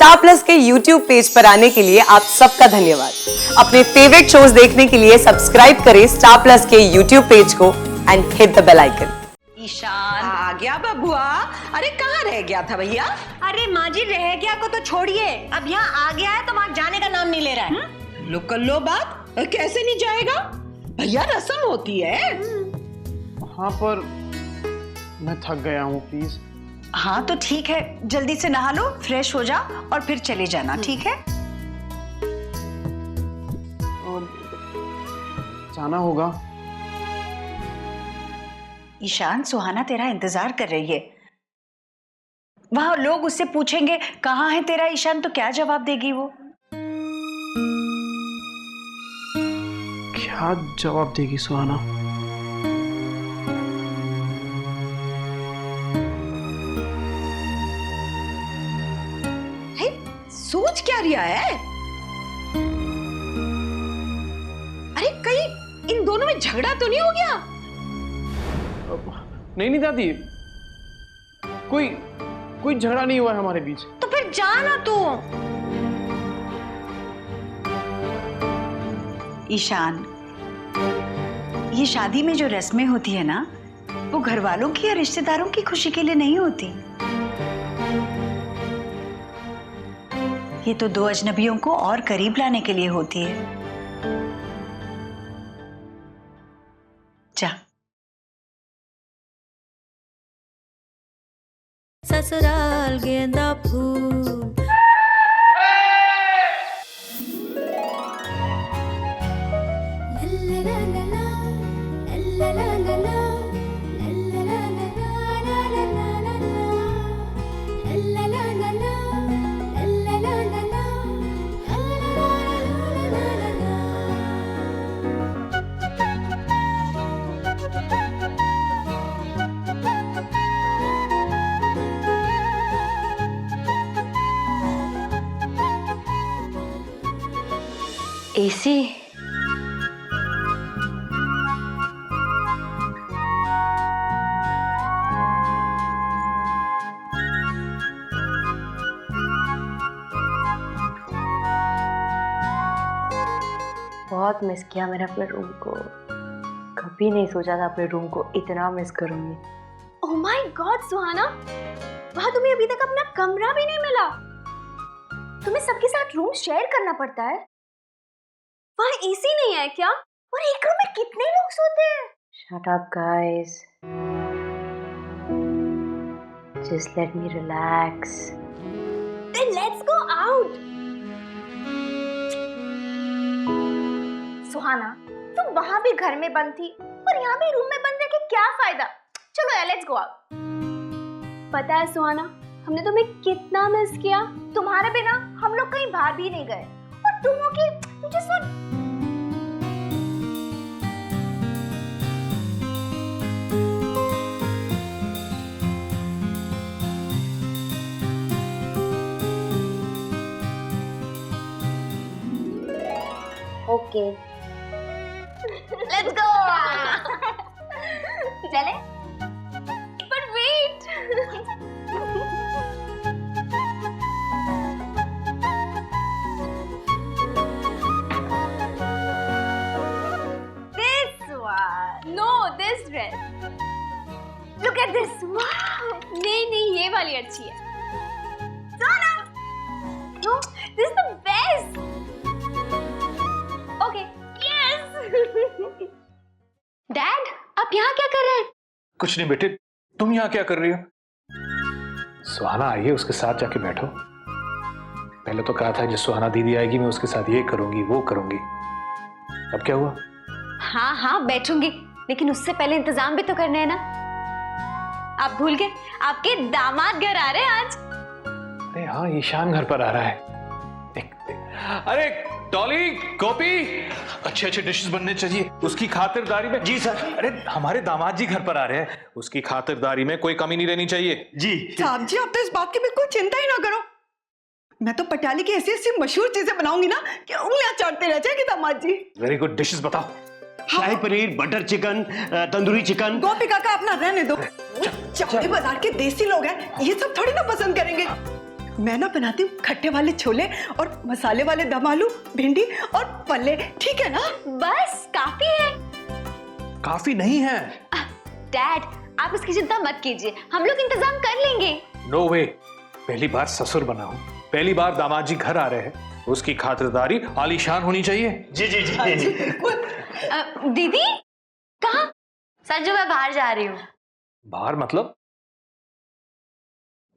Star Plus के YouTube page पर आने के लिए आप सबका धन्यवाद। अपने फेवरेट शोज देखने के लिए सब्सक्राइब करें स्टार प्लस के YouTube पेज को and hit the bell icon. Ishaan आ गया बबुआ। अरे कहाँ रह गया था भैया? अरे माँ जी रह गया को तो छोड़िए, अब यहाँ आ गया है तो वहाँ जाने का नाम नहीं ले रहा है। लो कर लो बात, कैसे नहीं जाएगा भैया, रस्म होती है। हाँ पर मैं थक गया हूँ, प्लीज। हाँ तो ठीक है, जल्दी से नहा लो, फ्रेश हो जाओ और फिर चले जाना, ठीक है? जाना होगा। ईशान, सुहाना तेरा इंतजार कर रही है। वहां लोग उससे पूछेंगे कहाँ है तेरा ईशान, तो क्या जवाब देगी वो? क्या जवाब देगी सुहाना? सोच क्या रिया है? अरे कहीं इन दोनों में झगड़ा तो नहीं हो गया? नहीं दादी, कोई झगड़ा नहीं हुआ है हमारे बीच। तो फिर जाना तू। ईशान, ये शादी में जो रस्में होती है ना, वो घर वालों की या रिश्तेदारों की खुशी के लिए नहीं होती। ये तो दो अजनबियों को और करीब लाने के लिए होती है। जा। ससुराल गेंदा फूल। एसी। बहुत मिस किया मैंने अपने रूम को। कभी नहीं सोचा था अपने रूम को इतना मिस करूंगी। ओह माय गॉड सुहाना, वहाँ तुम्हें अभी तक अपना कमरा भी नहीं मिला। तुम्हें सबके साथ रूम शेयर करना पड़ता है। वहाँ एसी नहीं है क्या? और एक रूम में कितने लोग सोते हैं? Shut up guys. Just let me relax. Then let's go out. सुहाना, तुम वहाँ भी घर में बंद थी और यहाँ भी रूम में बंद रह के क्या फायदा? चलो यार लेट्स गो आउट। पता है सुहाना, हमने तुम्हें कितना मिस किया। तुम्हारे बिना हम लोग कहीं बाहर भी नहीं गए। और तुम हो कि मुझे सुन। Okay. Let's go. चले? But wait. This one. No, this dress. Look at this. Wow. नहीं, ये वाली अच्छी है. Sona. No, this is the best. Okay. Yes. Dad, आप यहाँ क्या कर रहे हैं? कुछ नहीं बेटे, तुम यहाँ क्या कर रही हो? सुहाना आई है, उसके साथ जाके बैठो। पहले तो कहा था जब सुहाना दीदी आएगी मैं उसके साथ ये करूंगी वो करूंगी, अब क्या हुआ? हाँ बैठूंगी, लेकिन उससे पहले इंतजाम भी तो करने हैं ना। आप भूल गए, आपके दामाद घर आ रहे हैं आज। अरे हाँ, ईशान घर पर आ रहा है। अरे डॉली, गोपी, अच्छे अच्छे डिशेस बनने चाहिए उसकी खातिरदारी में। जी सर। अरे हमारे दामाद जी घर पर आ रहे हैं, उसकी खातिरदारी में कोई कमी नहीं रहनी चाहिए। जी साहब जी, आप तो इस बात की बिल्कुल चिंता ही ना करो। मैं तो पटियाली की ऐसी ऐसी मशहूर चीजें बनाऊंगी ना कि उंगलियां चाटते रह जाएंगे दामाद जी। वेरी गुड डिशेस बताओ। Shahi paneer, butter chicken, tandoori chicken. Gopi काका अपना रहने दो, चावड़ी बाजार के देसी लोग हैं, ये सब थोड़ी ना पसंद करेंगे। मैं ना बनाती हूँ खट्टे वाले छोले और मसाले वाले दम आलू, भिंडी और पल्ले, ठीक है ना? बस काफी है। काफी नहीं है। डैड, आप इसकी चिंता मत कीजिए, हम लोग इंतजाम कर लेंगे। नो वे, पहली बार ससुर बना हूं, पहली बार दामाद जी घर आ रहे हैं, उसकी खातिरदारी आलीशान होनी चाहिए। जी जी जी दीदी कहाँ? संजू मैं बाहर जा रही हूँ। बाहर मतलब?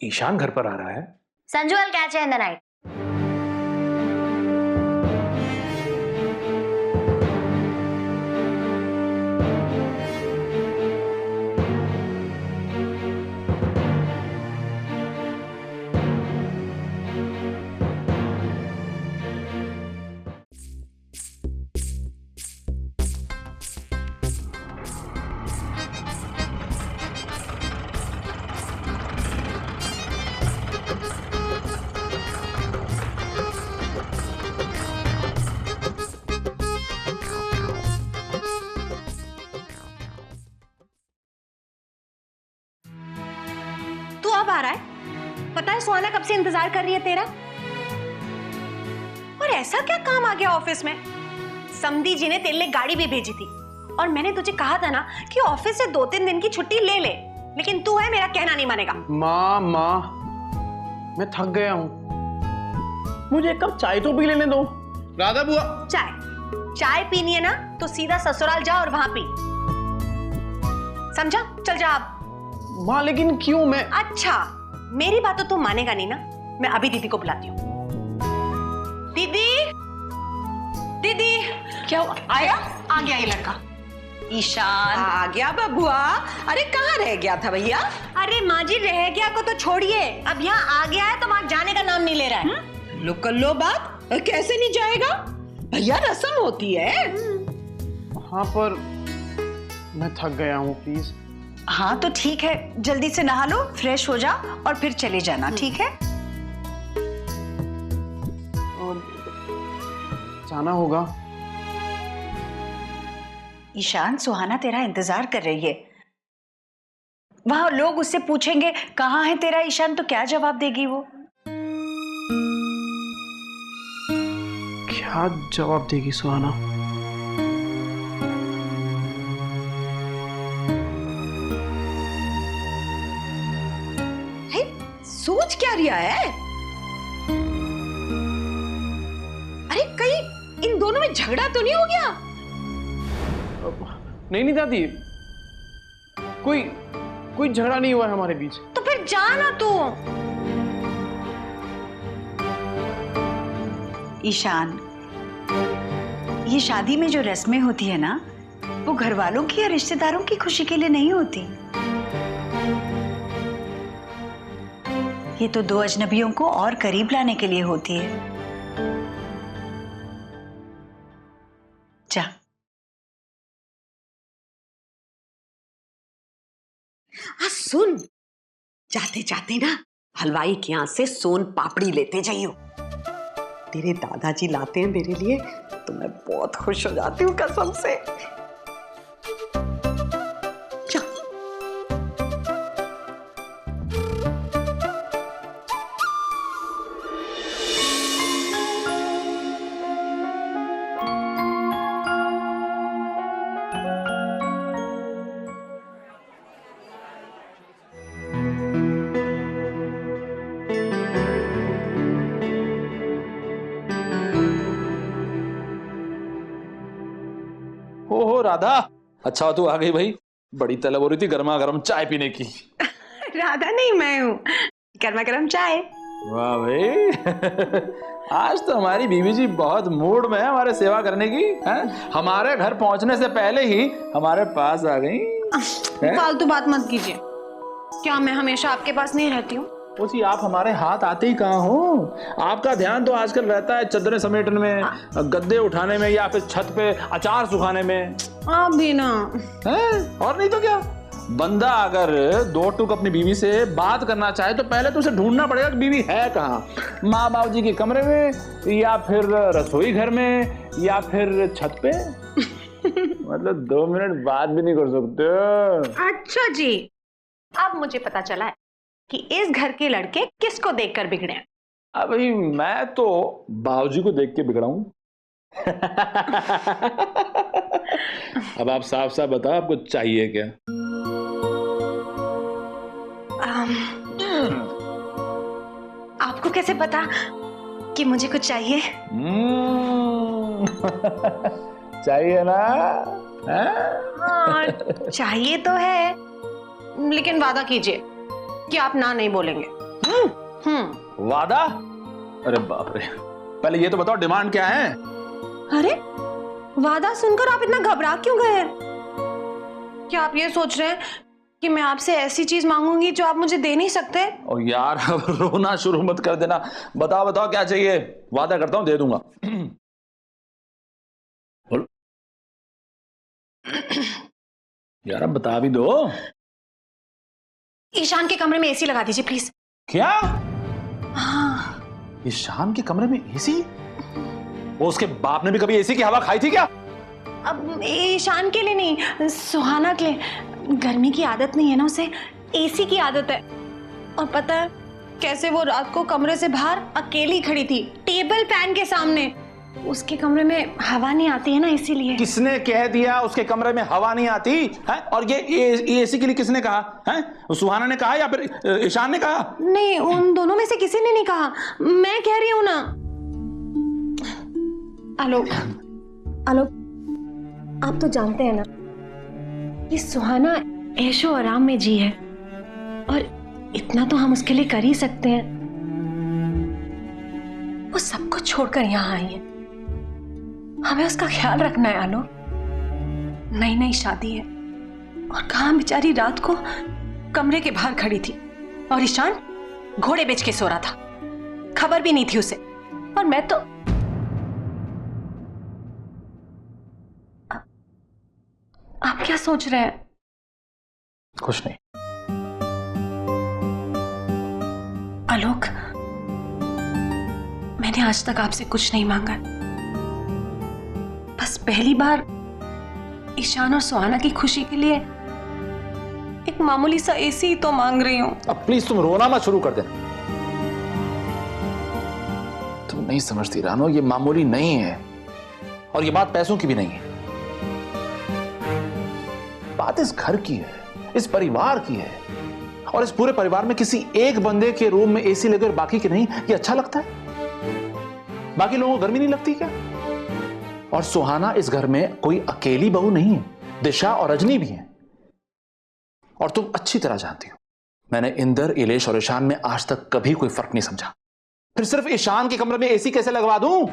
ईशान घर पर आ रहा है। Sanju will catch you in the night. तू अब आ रहा है? पता है सुहाना कब से इंतजार कर रही है तेरा। और ऐसा क्या काम आ गया ऑफिस में? समधी जी ने तेरे लिए गाड़ी भी भेजी थी और मैंने तुझे कहा था ना कि ऑफिस से 2-3 दिन की छुट्टी ले ले, लेकिन तू है मेरा कहना नहीं मानेगा। माँ मैं थक गया हूँ, मुझे एक कप चाय तो पी लेने दो। राधा बुआ, चाय पीनी है ना तो सीधा ससुराल जा और वहां पी, समझा? चल जा अब। माँ लेकिन क्यों? मैं अच्छा, मेरी बात तो तू मानेगा नहीं ना। मैं अभी दीदी को बुलाती हूँ। दीदी, दीदी क्या आया? आ गया ये लड़का ईशान। आ गया बबुआ। अरे कहाँ रह गया था भैया? अरे माँ जी, रह गया को तो छोड़िए, अब यहाँ आ गया है तो वहां जाने का नाम नहीं ले रहा है। लो कर लो बात, कैसे नहीं जाएगा भैया, रस्म होती है। हाँ पर मैं थक गया हूँ, प्लीज। हाँ तो ठीक है, जल्दी से नहा लो, फ्रेश हो जाओ और फिर चले जाना, ठीक है? जाना होगा। ईशान, सुहाना तेरा इंतजार कर रही है। वहां लोग उससे पूछेंगे कहाँ है तेरा ईशान, तो क्या जवाब देगी वो? क्या जवाब देगी सुहाना? सोच क्या रिया है? अरे कहीं इन दोनों में झगड़ा तो नहीं हो गया? नहीं दादी, कोई झगड़ा नहीं हुआ है हमारे बीच। तो फिर जाना तू। ईशान, ये शादी में जो रस्में होती है ना, वो घर वालों की या रिश्तेदारों की खुशी के लिए नहीं होती। ये तो दो अजनबियों को और करीब लाने के लिए होती है। जा। सुन, जाते जाते ना हलवाई के यहाँ से सोन पापड़ी लेते जाइयो। तेरे दादाजी लाते हैं मेरे लिए तो मैं बहुत खुश हो जाती हूँ कसम से। हो राधा, अच्छा तू आ गई भाई, बड़ी तलब हो रही थी गर्मा गर्म चाय पीने की। राधा नहीं, मैं हूँ। गर्मा गर्म चाय। वाह भाई आज तो हमारी बीवी जी बहुत मूड में है हमारे सेवा करने की है? हमारे घर पहुंचने से पहले ही हमारे पास आ गई। फालतू बात मत कीजिए, क्या मैं हमेशा आपके पास नहीं रहती हूँ? जी आप हमारे हाथ आते ही कहाँ हो? आपका ध्यान तो आजकल रहता है चद्दरें समेटने में, गद्दे उठाने में, या फिर छत पे अचार सुखाने में। आप भी ना है? और नहीं तो क्या, बंदा अगर दो टूक अपनी बीवी से बात करना चाहे तो पहले तो उसे ढूंढना पड़ेगा कि बीवी है कहाँ, माँ बाबू जी के कमरे में या फिर रसोई घर में या फिर छत पे। मतलब 2 मिनट बात भी नहीं कर सकते। अच्छा जी, अब मुझे पता चला है कि इस घर के लड़के किसको देखकर बिगड़े हैं। अभी मैं तो बाबूजी को देख के बिगड़ा हूं। अब आप साफ साफ बताओ आपको चाहिए क्या? आपको कैसे पता कि मुझे कुछ चाहिए? चाहिए ना? हाँ, चाहिए तो है, लेकिन वादा कीजिए कि आप ना नहीं बोलेंगे। वादा? अरे बाप रे, पहले ये तो बताओ डिमांड क्या है? अरे वादा सुनकर आप इतना घबरा क्यों गए? क्या आप ये सोच रहे हैं कि मैं आपसे ऐसी चीज मांगूंगी जो आप मुझे दे नहीं सकते? ओ यार, अब रोना शुरू मत कर देना। बताओ बताओ क्या चाहिए, वादा करता हूं दे दूंगा। बोलो यार, अब बता भी दो। ईशान के कमरे में एसी लगा दीजिए प्लीज। क्या? हाँ। ईशान के कमरे में एसी? वो उसके बाप ने भी कभी एसी की हवा खाई थी क्या? अब ईशान के लिए नहीं, सुहाना के लिए। गर्मी की आदत नहीं है ना उसे, एसी की आदत है। और पता है कैसे वो रात को कमरे से बाहर अकेली खड़ी थी, टेबल फैन के सामने। उसके कमरे में हवा नहीं आती है ना, इसीलिए। किसने कह दिया उसके कमरे में हवा नहीं आती है? और ये एसी के लिए किसने कहा है? सुहाना ने कहा या फिर ईशान ने कहा? नहीं, उन दोनों में से किसी ने नहीं कहा, मैं कह रही हूं ना। आलोक, आलोक, आप तो जानते हैं ना कि सुहाना ऐशो आराम में जी है, और इतना तो हम उसके लिए कर ही सकते हैं। वो सब कुछ छोड़कर यहाँ आई है, हमें उसका ख्याल रखना है। आलोक, नई नई शादी है, और कहाँ बेचारी रात को कमरे के बाहर खड़ी थी, और ईशान घोड़े बेच के सो रहा था, खबर भी नहीं थी उसे। और मैं तो आप क्या सोच रहे हैं? कुछ नहीं। आलोक, मैंने आज तक आपसे कुछ नहीं मांगा, बस पहली बार ईशान और सुहाना की खुशी के लिए एक मामूली सा एसी तो मांग रही हूं। अब प्लीज तुम रोना मत शुरू कर देना। तुम नहीं समझती रानो, ये मामूली नहीं है, और ये बात पैसों की भी नहीं है। बात इस घर की है, इस परिवार की है, और इस पूरे परिवार में किसी एक बंदे के रूम में एसी लगे और बाकी के नहीं, ये अच्छा लगता है? बाकी लोगों को गर्मी नहीं लगती क्या? और सुहाना इस घर में कोई अकेली बहू नहीं है, दिशा और रजनी भी हैं। और तुम अच्छी तरह जानती हो, मैंने इंदर, इलेश और ईशान में आज तक कभी कोई फर्क नहीं समझा। फिर सिर्फ ईशान के कमरे में एसी कैसे लगवा दूं?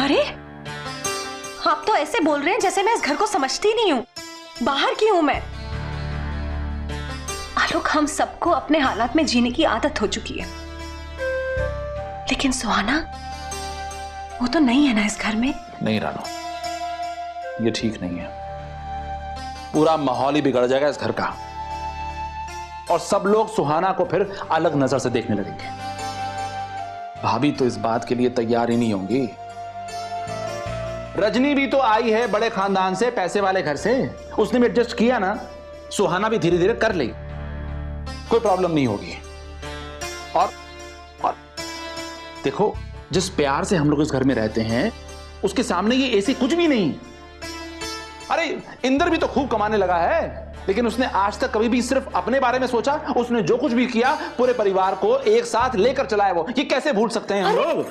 अरे आप तो ऐसे बोल रहे हैं जैसे मैं इस घर को समझती नहीं हूं, बाहर की हूं मैं। आलोक, हम सबको अपने हालात में जीने की आदत हो चुकी है, लेकिन सुहाना वो तो नहीं है ना इस घर में। नहीं रानो, ये ठीक नहीं है। पूरा माहौल ही बिगड़ जाएगा इस घर का, और सब लोग सुहाना को फिर अलग नजर से देखने लगेंगे। भाभी तो इस बात के लिए तैयार ही नहीं होंगी। रजनी भी तो आई है बड़े खानदान से, पैसे वाले घर से, उसने भी एडजस्ट किया ना। सुहाना भी धीरे धीरे कर लेगी, कोई प्रॉब्लम नहीं होगी। और देखो, जिस प्यार से हम लोग इस घर में रहते हैं, उसके सामने ये एसी कुछ भी नहीं। अरे इंदर भी तो खूब कमाने लगा है, लेकिन उसने आज तक कभी भी सिर्फ अपने बारे में सोचा? उसने जो कुछ भी किया पूरे परिवार को एक साथ लेकर चलाया। वो ये कैसे भूल सकते हैं हम लोग?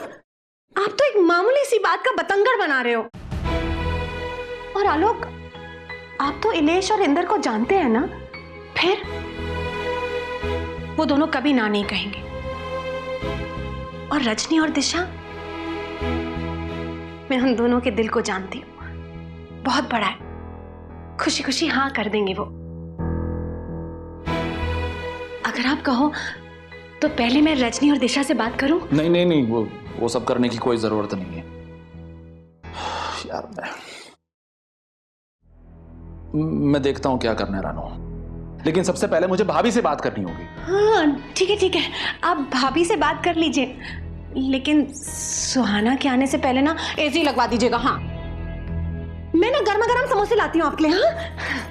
आप तो एक मामूली सी बात का बतंगड़ बना रहे हो। और आलोक, आप तो इलेश और इंदर को जानते हैं ना, फिर वो दोनों कभी ना नहीं कहेंगे। और रजनी और दिशा, मैं उन दोनों के दिल को जानती हूं, बहुत बड़ा है, खुशी खुशी हाँ कर देंगे वो। अगर आप कहो तो पहले मैं रजनी और दिशा से बात करूं? नहीं नहीं नहीं, वो सब करने की कोई जरूरत नहीं है यार। मैं देखता हूं क्या करना है रानो, लेकिन सबसे पहले मुझे भाभी से बात करनी होगी। हाँ ठीक है, आप भाभी से बात कर लीजिए, लेकिन सुहाना के आने से पहले ना एसी लगवा दीजिएगा। हाँ, मैं ना गर्मा गर्म समोसे लाती हूँ आपके लिए। हाँ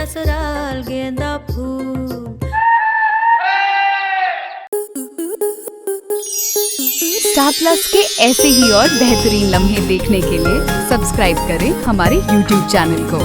ससुराल गेंदा फूल। स्टार प्लस के ऐसे ही और बेहतरीन लम्हे देखने के लिए सब्सक्राइब करें हमारे YouTube चैनल को।